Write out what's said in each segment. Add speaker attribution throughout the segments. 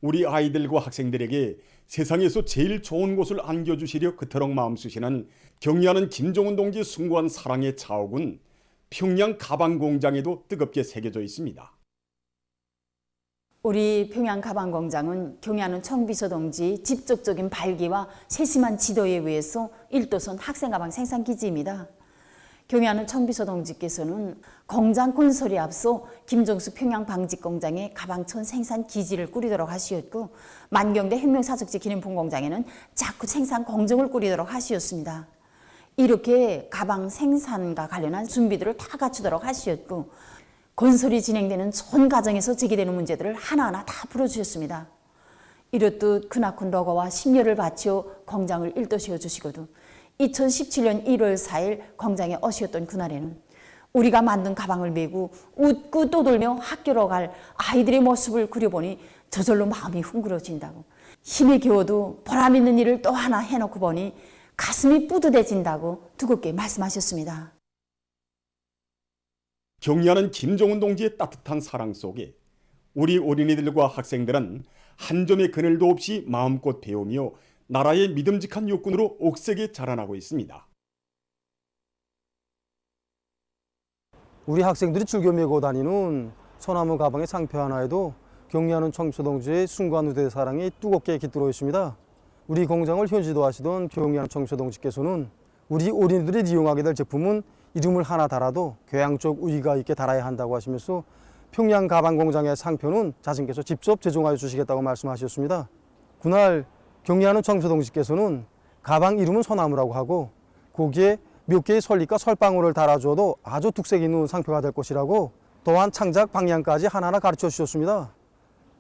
Speaker 1: 우리 아이들과 학생들에게 세상에서 제일 좋은 곳을 안겨주시려 그토록 마음 쓰시는 경의하는 김정은 동지의 숭고한 사랑의 자옥은 평양 가방 공장에도 뜨겁게 새겨져 있습니다.
Speaker 2: 우리 평양 가방 공장은 경의하는 청비서 동지 직접적인 발기와 세심한 지도에 의해서 1도선 학생 가방 생산 기지입니다. 경의하는 청비서 동지께서는 공장 건설에 앞서 김정수 평양 방직 공장에 가방천 생산 기지를 꾸리도록 하시었고, 만경대 혁명사적지 기념품 공장에는 자쿠 생산 공정을 꾸리도록 하시었습니다. 이렇게 가방 생산과 관련한 준비들을 다 갖추도록 하시었고, 건설이 진행되는 전 과정에서 제기되는 문제들을 하나하나 다 풀어주셨습니다. 이렇듯 크나큰 노고와 심려를 바쳐 공장을 일도시켜 주시거든 2017년 1월 4일 공장에 오셨던 그날에는 우리가 만든 가방을 메고 웃고 떠돌며 학교로 갈 아이들의 모습을 그려보니 저절로 마음이 흥그러진다고, 힘이 겨워도 보람 있는 일을 또 하나 해놓고 보니 가슴이 뿌듯해진다고 두껍게 말씀하셨습니다.
Speaker 1: 경의하는 김정은 동지의 따뜻한 사랑 속에 우리 어린이들과 학생들은 한 점의 그늘도 없이 마음껏 배우며 나라의 믿음직한 육군으로 옥색에 자라나고 있습니다.
Speaker 3: 우리 학생들이 즐겨 메고 다니는 소나무 가방의 상표 하나에도 경의하는 청비서 동지의 숭고한 우대 사랑이 뜨겁게 깃들어 있습니다. 우리 공장을 현지도하시던 경의하는 청비서 동지께서는 우리 어린이들이 이용하게 될 제품은 이름을 하나 달아도 교양적 의의가 있게 달아야 한다고 하시면서 평양 가방 공장의 상표는 자신께서 직접 제공하여 주시겠다고 말씀하셨습니다. 그날 경의하는 청비서 동지께서는 가방 이름은 소나무라고 하고 거기에 몇 개의 설립과 설방울을 달아줘도 아주 특색 있는 상표가 될 것이라고, 또한 창작 방향까지 하나하나 가르쳐 주셨습니다.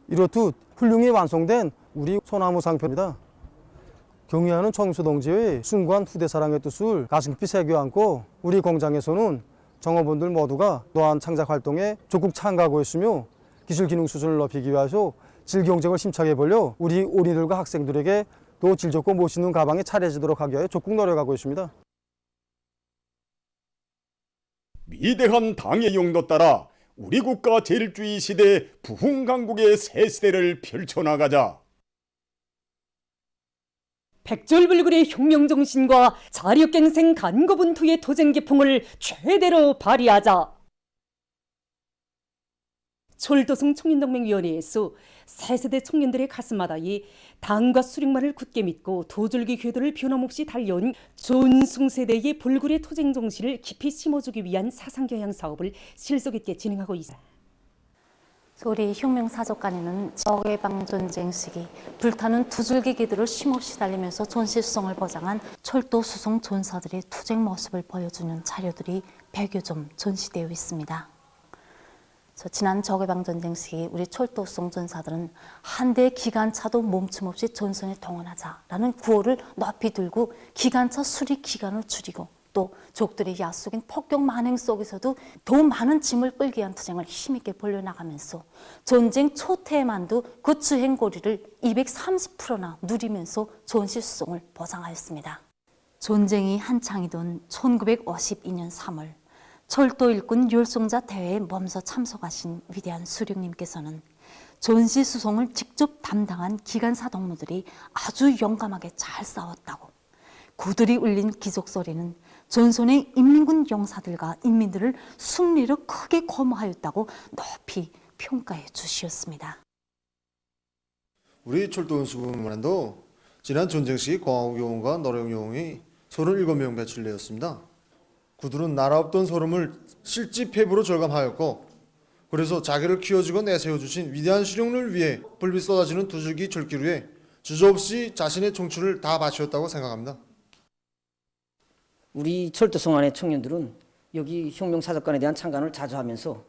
Speaker 3: 이렇듯 훌륭히 완성된 우리 소나무 상표입니다. 경의하는 청비서 동지의 숭고한 후대 사랑의 뜻을 가슴 깊이 새겨 안고 우리 공장에서는 정업원들 모두가 또한 창작 활동에 적극 참가하고 있으며 기술 기능 수준을 높이기 위해서 질 경쟁을 심차게 벌려 우리 어린이들과 학생들에게 또 질 좋고 멋있는 가방이 차려지도록 하기 위해 적극 노력하고 있습니다.
Speaker 1: 위대한 당의 용도 따라 우리 국가 제일주의 시대 부흥강국의 새 시대를 펼쳐나가자.
Speaker 4: 백졸불굴의 혁명정신과 자력갱생 간거분투의 도전기풍을 최대로 발휘하자. 철도성 청년동맹위원회에서 새세대 청년들의 가슴마다 이 당과 수령만을 굳게 믿고 도줄기 궤도를 변함없이 달려온 존숭세대의 불굴의 투쟁정신을 깊이 심어주기 위한 사상교양 사업을 실속 있게 진행하고 있습니다.
Speaker 5: 우리 혁명사적관에는 적해방전쟁 시기 불타는 두 줄기 기들을 쉼없이 달리면서 전시성을 보장한 철도 수송 전사들의 투쟁 모습을 보여주는 자료들이 100여 점 전시되어 있습니다. 지난 적해방전쟁 시기 우리 철도 수송 전사들은 한 대의 기관차도 멈춤없이 전선에 동원하자라는 구호를 높이 들고 기관차 수리 기간을 줄이고, 또 적들의 야속인 폭격 만행 속에서도 더 많은 짐을 끌기 위한 투쟁을 힘있게 벌려나가면서 전쟁 초태에만도 그 주행 거리를 230%나 누리면서 전시 수송을 보장하였습니다. 전쟁이 한창이던 1952년 3월 철도 일꾼 율송자 대회에 몸소 참석하신 위대한 수령님께서는 전시 수송을 직접 담당한 기관사 동무들이 아주 용감하게 잘 싸웠다고, 구들이 울린 기적소리는 전선의 인민군 용사들과 인민들을 승리로 크게 고무하였다고 높이 평가해 주시었습니다.
Speaker 6: 우리 철도 운수부만도 지난 전쟁 시기 공화국요원과 노령요원이 37명 배출되었습니다. 그들은 나라 없던 소름을 실지 폐부로 절감하였고, 그래서 자기를 키워주고 내세워주신 위대한 수령을 위해 불빛 쏟아지는 두 줄기 절기류에 주저없이 자신의 청춘을 다 바치었다고 생각합니다.
Speaker 7: 우리 철도성 안의 청년들은 여기 혁명사적관에 대한 참관을 자주 하면서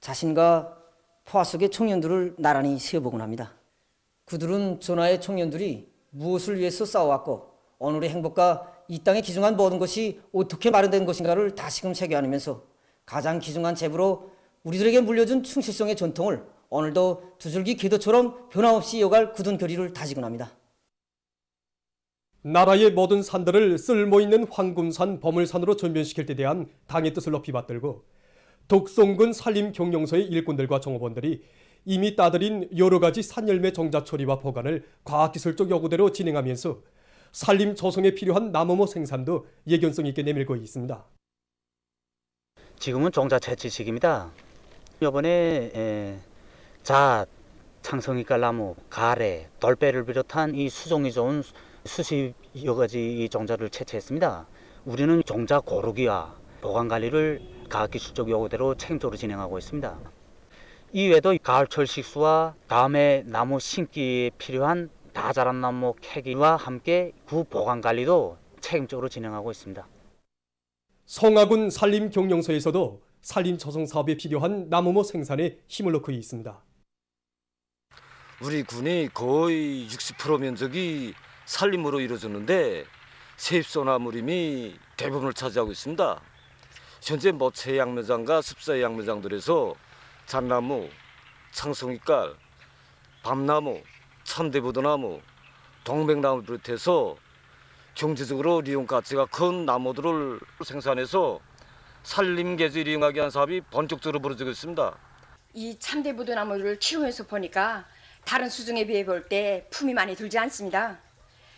Speaker 7: 자신과 포화 속의 청년들을 나란히 세어보곤 합니다. 그들은 전하의 청년들이 무엇을 위해서 싸워왔고 오늘의 행복과 이 땅에 기중한 모든 것이 어떻게 마련된 것인가를 다시금 새겨안으면서 가장 기중한 재부로 우리들에게 물려준 충실성의 전통을 오늘도 두줄기 궤도처럼 변함없이 이어갈 굳은 결의를 다지곤 합니다.
Speaker 8: 나라의 모든 산들을 쓸모있는 황금산, 보물산으로 전변시킬 때 대한 당의 뜻을 높이 받들고 독송군 산림 경영서의 일꾼들과 종업원들이 이미 따들인 여러 가지 산열매 종자 처리와 보관을 과학기술적 요구대로 진행하면서 산림 조성에 필요한 나무모 생산도 예견성 있게 내밀고 있습니다.
Speaker 9: 지금은 종자 채취 시기입니다. 이번에 잣, 창성이깔 나무, 가래, 돌배를 비롯한 이 수종이 좋은 수십여 가지 이 종자를 채취했습니다. 우리는 종자 고르기와 보관 관리를 과학기술적 요구대로 책임적으로 진행하고 있습니다. 이외에도 가을철 식수와 다음해 나무 심기에 필요한 다 자란 나무 캐기와 함께 그 보관 관리도 책임적으로 진행하고 있습니다.
Speaker 8: 성화군 산림경영서에서도 산림 조성 사업에 필요한 나무모 생산에 힘을 넣고 있습니다.
Speaker 10: 우리 군이 거의 60% 면적이 산림으로 이루어졌는데 세입소나무림이 대부분을 차지하고 있습니다. 현재 모체 양매장과 습사 양매장들에서 잣나무, 창성이깔, 밤나무, 참대부도나무, 동백나무를 비롯해서 경제적으로 리용 가치가 큰 나무들을 생산해서 산림계절 이용하기 위한 사업이 본격적으로 벌어지고 있습니다.
Speaker 11: 이 참대부도나무를 키우면서 보니까 다른 수종에 비해 볼 때 품이 많이 들지 않습니다.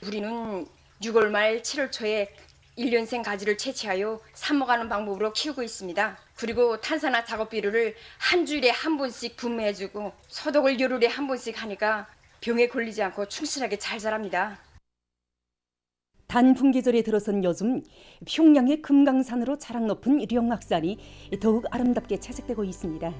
Speaker 11: 우리는 6월 말 7월 초에 1년생 가지를 채취하여 삽목하는 방법으로 키우고 있습니다. 그리고 탄산화 작업 비료를 한 주일에 한 번씩 분무해주고 소독을 열흘에 한 번씩 하니까 병에 걸리지 않고 충실하게 잘 자랍니다.
Speaker 4: 단풍 계절에 들어선 요즘 평양의 금강산으로 자랑 높은 령악산이 더욱 아름답게 채색되고 있습니다.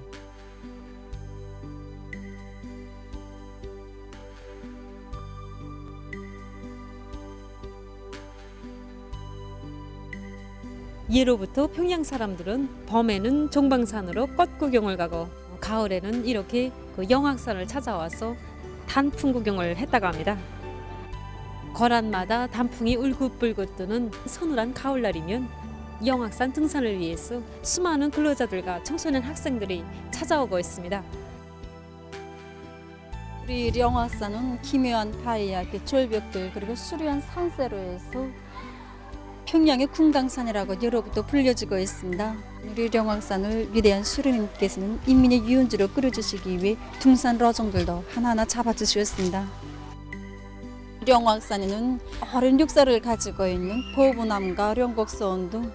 Speaker 12: 예로부터 평양 사람들은 봄에는 종방산으로 꽃 구경을 가고 가을에는 이렇게 그 영악산을 찾아와서 단풍 구경을 했다고 합니다. 거란마다 단풍이 울긋불긋 뜨는 서늘한 가을날이면 영악산 등산을 위해서 수많은 근로자들과 청소년 학생들이 찾아오고 있습니다.
Speaker 13: 우리 영악산은 기묘한 바위와 절벽들 그리고 수려한 산세로 해서 평양의 금강산이라고 예로부터 불려지고 있습니다. 우리 영악산을 위대한 수령님께서는 인민의 유원지로 끌어주시기 위해 등산 로정들도 하나하나 잡아주셨습니다. 영악산에는 오랜 역사를 가지고 있는 보부남과 령곡소원 등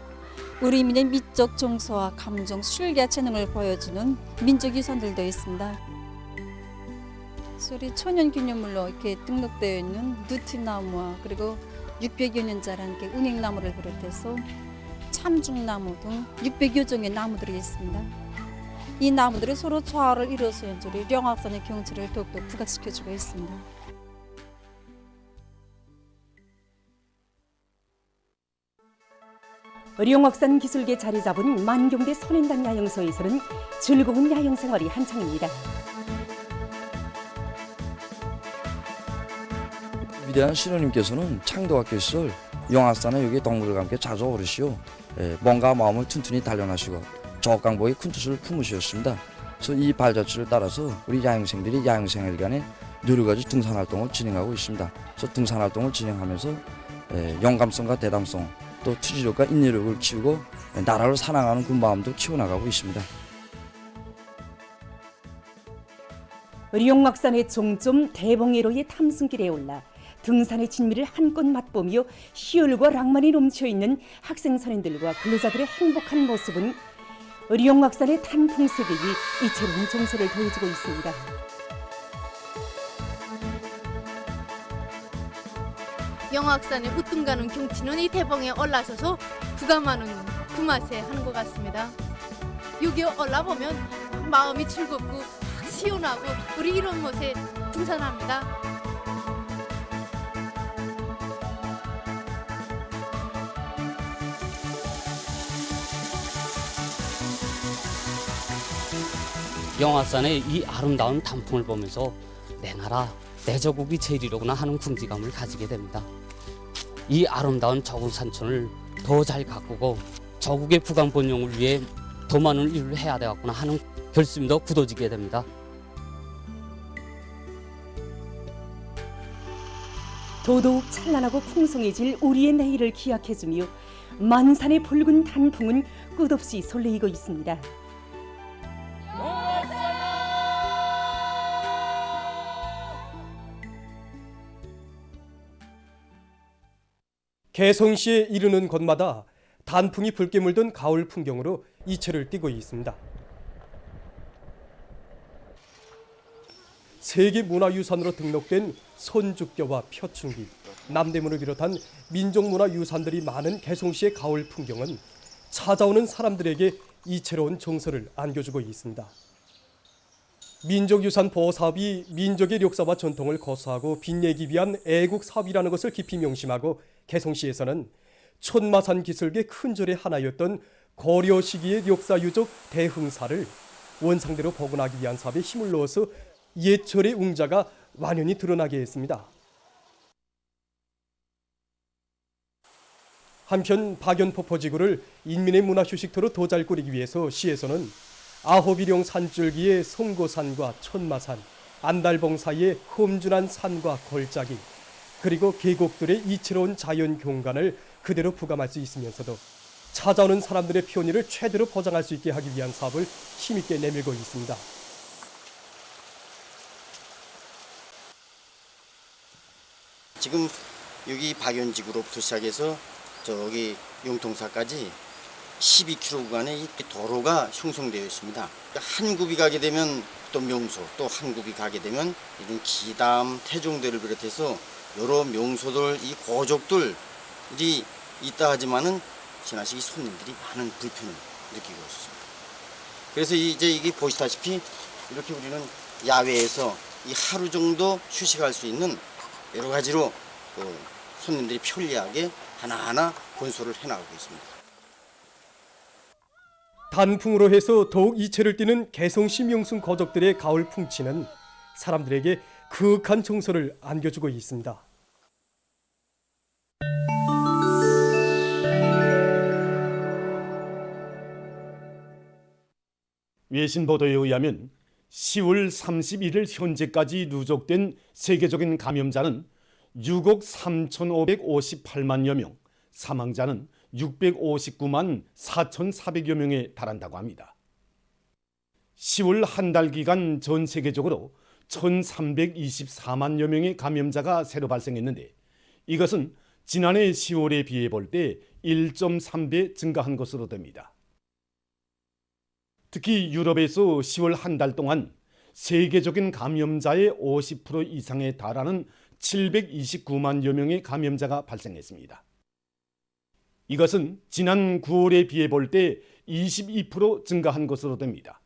Speaker 13: 우리 민의 미적 정서와 감정, 술과 재능을 보여주는 민족 유산들도 있습니다. 우리 천연기념물로 이렇게 등록되어 있는 누티나무와 그리고 600여 년 자란 은행나무를 비롯해서 참중나무 등 600여 종의 나무들이 있습니다. 이 나무들이 서로 조화를 이루어서 우리 영악산의 경치를 더욱더 부각시켜주고 있습니다.
Speaker 4: 령악산 기술계 자리 잡은 만경대 선인단 야영소에서는 즐거운 야영 생활이 한창입니다.
Speaker 14: 위대한 신우님께서는 창도학교 시절 영악산에 여기 동물과 함께 자주 오르시오. 몸과 마음을 튼튼히 단련하시고 조각강복의 큰 뜻을 품으셨습니다. 그래서 이 발자취를 따라서 우리 야영생들이 야영생활간에 여러 가지 등산활동을 진행하고 있습니다. 그래서 등산활동을 진행하면서 영감성과 대담성 또 투지력과 인내력을 키우고 나라를 사랑하는 그 마음도 키워나가고 있습니다.
Speaker 4: 령악산의 종점 대봉해로의 탐승길에 올라 등산의 진미를 한껏 맛보며 희열과 낭만이 넘쳐있는 학생 선인들과 근로자들의 행복한 모습은 령악산의 단풍 세계에 이채로운 정서를 더해주고 있습니다.
Speaker 15: 영악산의 우뚝가는 경치는 이 대봉에 올라서서 부감하는 그 맛에 하는 것 같습니다. 여기 올라보면 마음이 즐겁고 시원하고 우리 이런 곳에 등산합니다.
Speaker 16: 영악산의 이 아름다운 단풍을 보면서 내 나라, 내 조국이 제일이로구나 하는 궁지감을 가지게 됩니다. 이 아름다운 조국 산천을 더 잘 가꾸고 조국의 부강 번영을 위해 더 많은 일을 해야 되겠구나 하는 결심도 굳어지게 됩니다.
Speaker 4: 더더욱 찬란하고 풍성해질 우리의 내일을 기약해주며 만산의 붉은 단풍은 끝없이 설레이고 있습니다.
Speaker 8: 개성시에 이르는 곳마다 단풍이 붉게 물든 가을 풍경으로 이채를 띠고 있습니다. 세계문화유산으로 등록된 손죽겨와 표충기, 남대문을 비롯한 민족문화유산들이 많은 개성시의 가을 풍경은 찾아오는 사람들에게 이채로운 정서를 안겨주고 있습니다. 민족유산 보호사업이 민족의 역사와 전통을 고수하고 빛내기 위한 애국 사업이라는 것을 깊이 명심하고 개성시에서는 촌마산 기슭의 큰 절의 하나였던 고려 시기의 역사유적 대흥사를 원상대로 복원하기 위한 사업에 힘을 넣어서 옛 절의 웅자가 완연히 드러나게 했습니다. 한편 박연포포지구를 인민의 문화휴식터로 더 잘 꾸리기 위해서 시에서는 아호비령 산줄기의 송고산과 촌마산, 안달봉 사이의 험준한 산과 골짜기, 그리고 계곡들의 이채로운 자연 경관을 그대로 부감할 수 있으면서도 찾아오는 사람들의 편의를 최대로 보장할 수 있게 하기 위한 사업을 힘있게 내밀고 있습니다.
Speaker 17: 지금 여기 박연지구로부터 시작해서 저기 용통사까지 12km 구간에 이 도로가 형성되어 있습니다. 한 굽이 가게 되면 또 명소, 또 한 굽이 가게 되면 이런 기담, 태종대를 비롯해서 여러 명소들, 이 고족들이 있다 하지만은 지나시기 손님들이 많은 불편을 느끼고 있습니다. 그래서 이제 이게 보시다시피 이렇게 우리는 야외에서 이 하루 정도 휴식할 수 있는 여러 가지로 손님들이 편리하게 하나하나 건설을 해나가고 있습니다.
Speaker 8: 단풍으로 해서 더욱 이채를 띠는 개성시 명승 거적들의 가을 풍치는 사람들에게 그윽한 정서를 안겨주고 있습니다.
Speaker 1: 외신 보도에 의하면 10월 31일 현재까지 누적된 세계적인 감염자는 6억 3,558만여 명, 사망자는 659만 4,400여 명에 달한다고 합니다. 10월 한 달 기간 전 세계적으로 1,324만여 명의 감염자가 새로 발생했는데 이것은 지난해 10월에 비해 볼 때 1.3배 증가한 것으로 됩니다. 특히 유럽에서 10월 한 달 동안 세계적인 감염자의 50% 이상에 달하는 729만여 명의 감염자가 발생했습니다. 이것은 지난 9월에 비해 볼 때 22% 증가한 것으로 됩니다.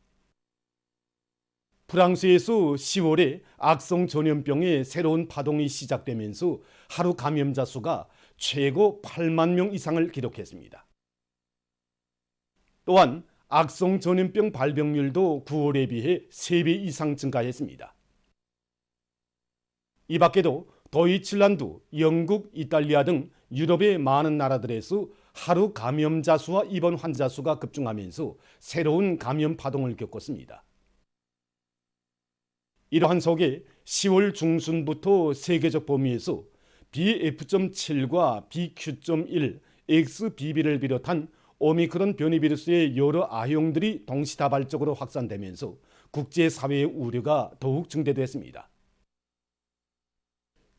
Speaker 1: 프랑스에서 10월에 악성 전염병의 새로운 파동이 시작되면서 하루 감염자 수가 최고 8만 명 이상을 기록했습니다. 또한 악성 전염병 발병률도 9월에 비해 3배 이상 증가했습니다. 이 밖에도 도이칠란드, 영국, 이탈리아 등 유럽의 많은 나라들에서 하루 감염자 수와 입원 환자 수가 급증하면서 새로운 감염 파동을 겪었습니다. 이러한 속에 10월 중순부터 세계적 범위에서 BF.7과 BQ.1, XBB를 비롯한 오미크론 변이 비루스의 여러 아형들이 동시다발적으로 확산되면서 국제사회의 우려가 더욱 증대됐습니다.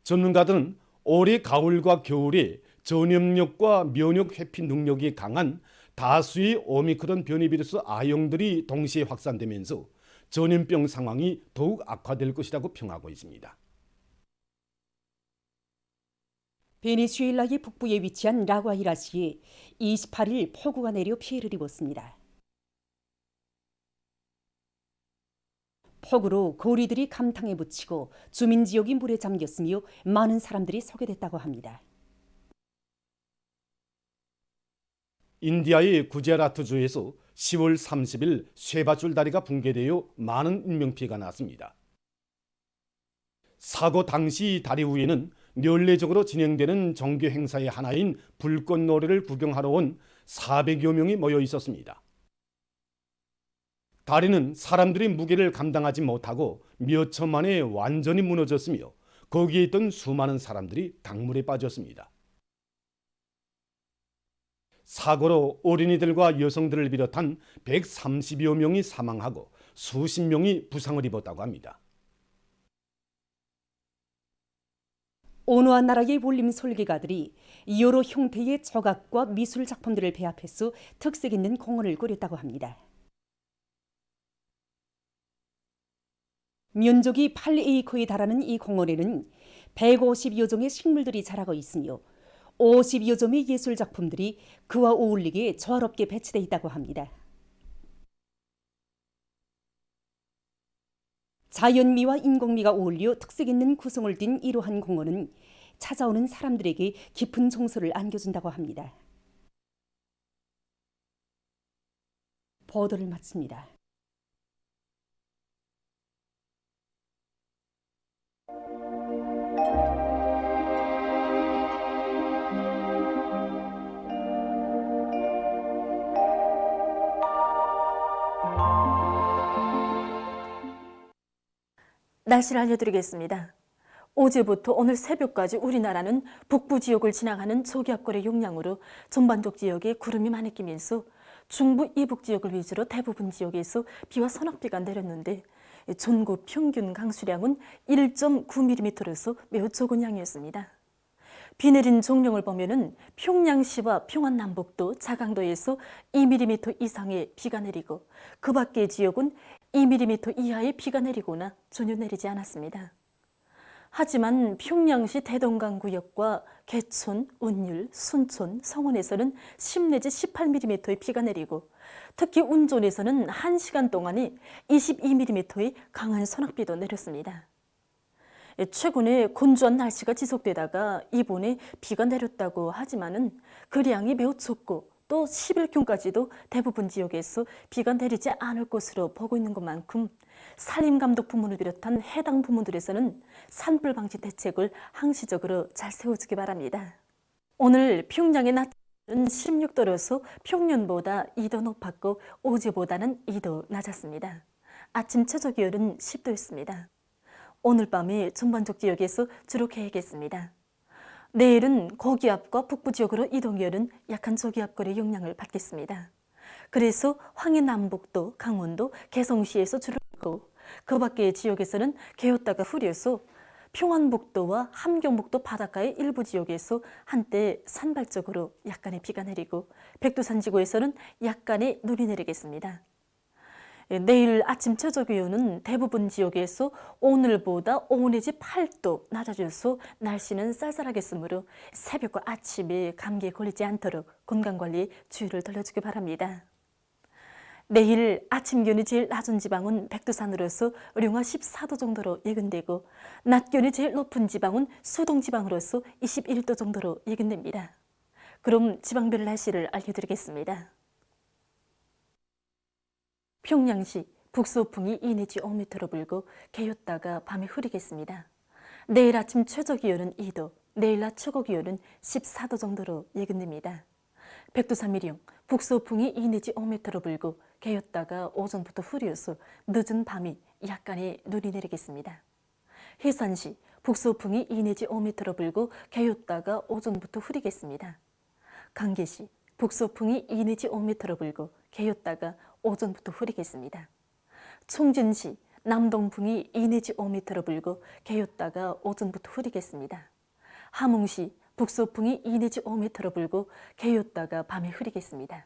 Speaker 1: 전문가들은 올해 가을과 겨울에 전염력과 면역 회피 능력이 강한 다수의 오미크론 변이 비루스 아형들이 동시에 확산되면서 전염병 상황이 더욱 악화될 것이라고 평하고 있습니다.
Speaker 4: 베네수엘라의 북부에 위치한 라과이라시에 28일 폭우가 내려 피해를 입었습니다. 폭우로 고리들이 감탕에 묻히고 주민 지역이 물에 잠겼으며 많은 사람들이 소개됐다고 합니다.
Speaker 1: 인디아의 구제라트주에서 10월 30일 쇠밧줄 다리가 붕괴되어 많은 인명피해가 났습니다. 사고 당시 다리 위에는 연례적으로 진행되는 종교 행사의 하나인 불꽃놀이를 구경하러 온 400여 명이 모여 있었습니다. 다리는 사람들의 무게를 감당하지 못하고 몇 초 만에 완전히 무너졌으며 거기에 있던 수많은 사람들이 강물에 빠졌습니다. 사고로 어린이들과 여성들을 비롯한 130여 명이 사망하고 수십 명이 부상을 입었다고 합니다.
Speaker 4: 온화한 나라의 몰림 설계가들이 여러 형태의 조각과 미술 작품들을 배합해서 특색 있는 공원을 꾸렸다고 합니다. 면적이 8에이커에 달하는 이 공원에는 150여 종의 식물들이 자라고 있으며 50여 점의 예술 작품들이 그와 어울리게 조화롭게 배치되어 있다고 합니다. 자연미와 인공미가 어울려 특색 있는 구성을 띤 이러한 공원은 찾아오는 사람들에게 깊은 정서를 안겨준다고 합니다. 보도를 마칩니다.
Speaker 18: 날씨를 알려드리겠습니다. 어제부터 오늘 새벽까지 우리나라는 북부 지역을 지나가는 저기압골의 영향으로 전반적 지역에 구름이 많이 끼면서 중부 이북 지역을 위주로 대부분 지역에서 비와 소낙비가 내렸는데 전국 평균 강수량은 1.9mm로서 매우 적은 양이었습니다. 비 내린 정령을 보면은 평양시와 평안남북도, 자강도에서 2mm 이상의 비가 내리고 그 밖의 지역은 2mm 이하의 비가 내리거나 전혀 내리지 않았습니다. 하지만 평양시 대동강구역과 개촌, 운율, 순촌, 성원에서는 10 내지 18mm의 비가 내리고 특히 운존에서는 1시간 동안에 22mm의 강한 소낙비도 내렸습니다. 최근에 건조한 날씨가 지속되다가 이번에 비가 내렸다고 하지만은 그 량이 매우 적고 또 10일경까지도 대부분 지역에서 비가 내리지 않을 것으로 보고 있는 것만큼 산림감독 부문을 비롯한 해당 부문들에서는 산불 방지 대책을 항시적으로 잘 세워주기 바랍니다. 오늘 평양의 낮은 16도로서 평년보다 2도 높았고 어제보다는 2도 낮았습니다. 아침 최저기온은 10도였습니다. 오늘 밤에 전반적 지역에서 주로 개겠습니다. 내일은 고기압과 북부 지역으로 이동기온은 약한 저기압골의 영향을 받겠습니다. 그래서 황해남북도, 강원도, 개성시에서 주로 있고 그 밖의 지역에서는 개었다가 흐려서 평안북도와 함경북도 바닷가의 일부 지역에서 한때 산발적으로 약간의 비가 내리고 백두산지구에서는 약간의 눈이 내리겠습니다. 내일 아침 최저기온은 대부분 지역에서 오늘보다 5 내지 8도 낮아져서 날씨는 쌀쌀하겠으므로 새벽과 아침에 감기에 걸리지 않도록 건강관리에 주의를 돌려주기 바랍니다. 내일 아침 기온이 제일 낮은 지방은 백두산으로서 영하 14도 정도로 예견되고 낮 기온이 제일 높은 지방은 수동 지방으로서 21도 정도로 예견됩니다. 그럼 지방별 날씨를 알려드리겠습니다. 평양시 북서풍이 2 내지 5m로 불고 개였다가 밤에 흐리겠습니다. 내일 아침 최저기온은 2도, 내일 낮 최고기온은 14도 정도로 예견됩니다. 백두산 미령 북서풍이 2 내지 5m로 불고 개였다가 오전부터 흐려서 늦은 밤이 약간의 눈이 내리겠습니다. 해산시 북서풍이 2 내지 5m로 불고 개였다가 오전부터 흐리겠습니다. 강계시 북서풍이 2 내지 5m로 불고 개였다가 오전부터 흐리겠습니다. 총진시 남동풍이 2 내지 5m로 불고 개였다가 오전부터 흐리겠습니다. 함흥시 북서풍이 2 내지 5m로 불고 개였다가 밤에 흐리겠습니다.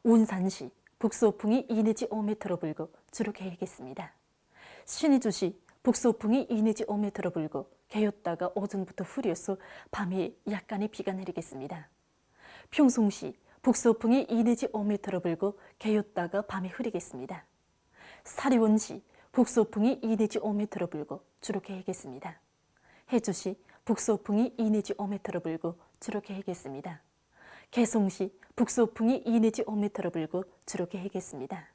Speaker 18: 운산시 북서풍이 2 내지 5m로 불고 주로 개겠습니다. 신의주시 북서풍이 2 내지 5m로 불고 개였다가 오전부터 흐려서 밤에 약간의 비가 내리겠습니다. 평송시 북서풍이 2 내지 5m로 불고 개였다가 밤에 흐리겠습니다. 사리원시 북서풍이 2 내지 5m로 불고 주로 개겠습니다. 해주시 북서풍이 2 내지 5m로 불고 주로 개겠습니다. 개성시 북서풍이 2 내지 5m로 불고 주로 개겠습니다.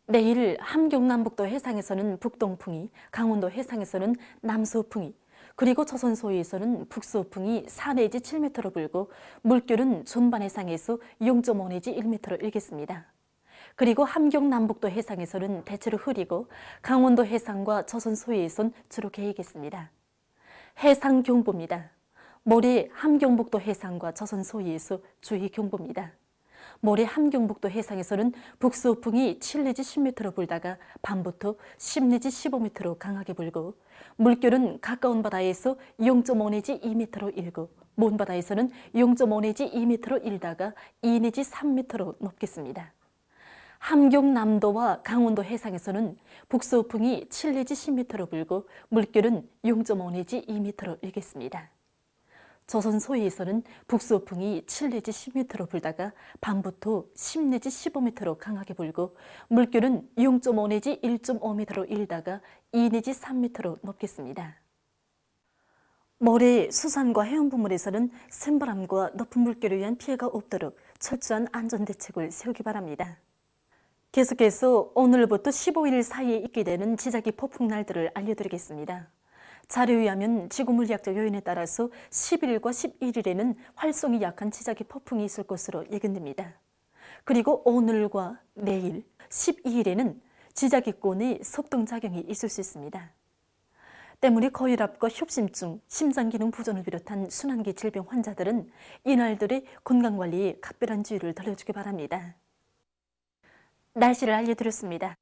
Speaker 18: 내일 함경남북도 해상에서는 북동풍이, 강원도 해상에서는 남서풍이, 그리고 조선소에서는 북서풍이 4 내지 7m로 불고 물결은 전반 해상에서 0.5 내지 1m로 일겠습니다. 그리고 함경남북도 해상에서는 대체로 흐리고 강원도 해상과 조선소에선 주로 개겠습니다. 해상경보입니다. 모레 함경북도 해상과 조선소에서 주의경보입니다. 모레 함경북도 해상에서는 북서풍이 7 내지 10m로 불다가 밤부터 10 내지 15m로 강하게 불고 물결은 가까운 바다에서 0.5 내지 2m로 일고 먼 바다에서는 0.5 내지 2m로 일다가 2 내지 3m로 높겠습니다. 함경남도와 강원도 해상에서는 북서풍이 7 내지 10m로 불고 물결은 0.5 내지 2m로 일겠습니다. 조선 소해에서는 북서풍이 7 내지 10m로 불다가 밤부터 10 내지 15m로 강하게 불고 물결은 0.5 내지 1.5m로 일다가 2 내지 3m로 높겠습니다. 모래, 수산과 해안부물에서는 센바람과 높은 물결에 의한 피해가 없도록 철저한 안전대책을 세우기 바랍니다. 계속해서 오늘부터 15일 사이에 있게 되는 지자기 폭풍날들을 알려드리겠습니다. 자료에 의하면 지구물리학적 요인에 따라서 11일과 11일에는 활성이 약한 지자기 폭풍이 있을 것으로 예견됩니다. 그리고 오늘과 내일 12일에는 지자기권의 섭동작용이 있을 수 있습니다. 때문에 고혈압과 협심증, 심장기능 부전을 비롯한 순환기 질병 환자들은 이날들의 건강관리에 각별한 주의를 들려주기 바랍니다. 날씨를 알려드렸습니다.